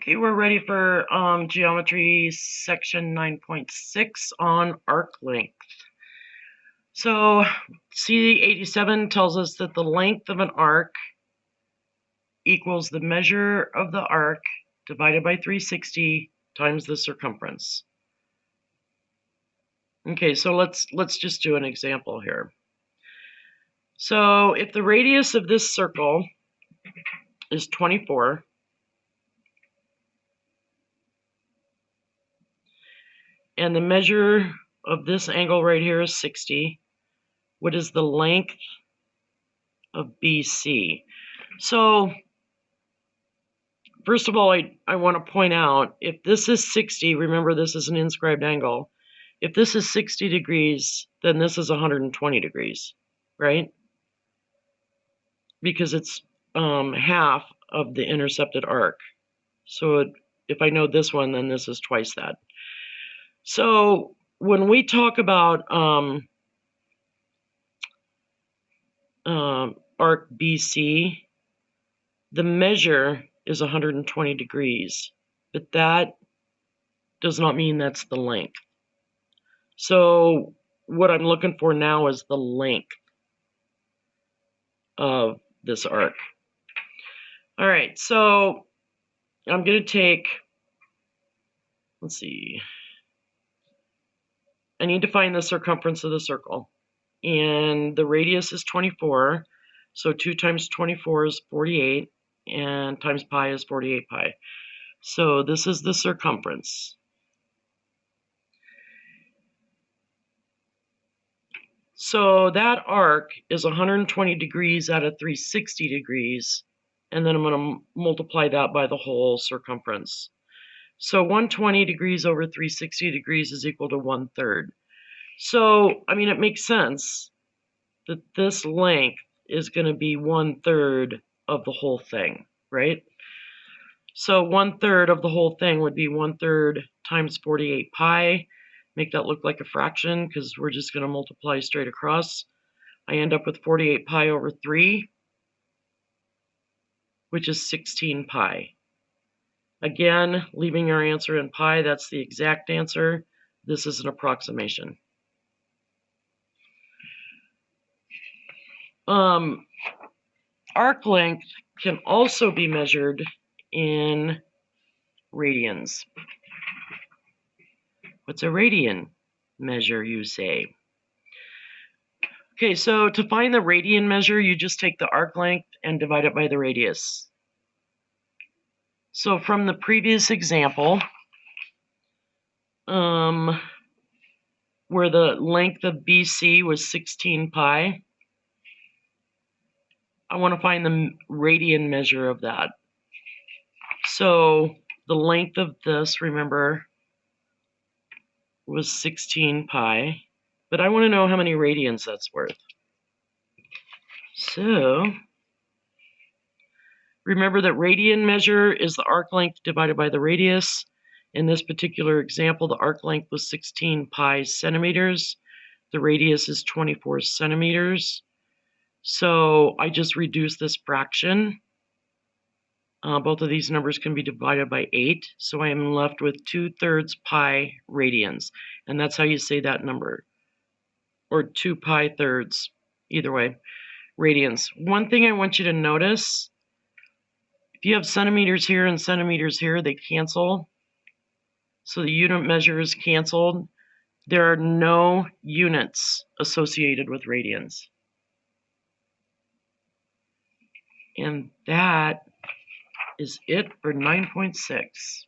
Okay, we're ready for geometry section 9.6 on arc length. So C87 tells us that the length of an arc equals the measure of the arc divided by 360 times the circumference. Okay, so let's just do an example here. So if the radius of this circle is 24, and the measure of this angle right here is 60, what is the length of BC? So first of all, I want to point out, if this is 60, remember this is an inscribed angle. If this is 60 degrees, then this is 120 degrees, right? Because it's half of the intercepted arc. So if I know this one, then this is twice that. So when we talk about arc BC, the measure is 120 degrees, but that does not mean that's the length. So what I'm looking for now is the length of this arc. All right, so I'm going to take, let's see, I need to find the circumference of the circle. And the radius is 24, so 2 times 24 is 48, and times pi is 48 pi. So this is the circumference. So that arc is 120 degrees out of 360 degrees, and then I'm going to multiply that by the whole circumference. So 120 degrees over 360 degrees is equal to 1/3. So, I mean, it makes sense that this length is going to be 1/3 of the whole thing, right? So 1/3 of the whole thing would be 1/3 times 48 pi. Make that look like a fraction because we're just going to multiply straight across. I end up with 48 pi over 3, which is 16 pi. Again, leaving your answer in pi, that's the exact answer. This is an approximation. Arc length can also be measured in radians. What's a radian measure, you say? Okay, so to find the radian measure, you just take the arc length and divide it by the radius. So from the previous example, where the length of BC was 16 pi, I want to find the radian measure of that. So the length of this, remember, was 16 pi, but I want to know how many radians that's worth. So remember that radian measure is the arc length divided by the radius. In this particular example, the arc length was 16 pi centimeters. The radius is 24 centimeters. So I just reduced this fraction. Both of these numbers can be divided by 8. So I am left with 2/3 pi radians. And that's how you say that number. Or 2 pi thirds. Either way. Radians. One thing I want you to notice, if you have centimeters here and centimeters here, they cancel. So the unit measure is canceled. There are no units associated with radians. And that is it for 9.6.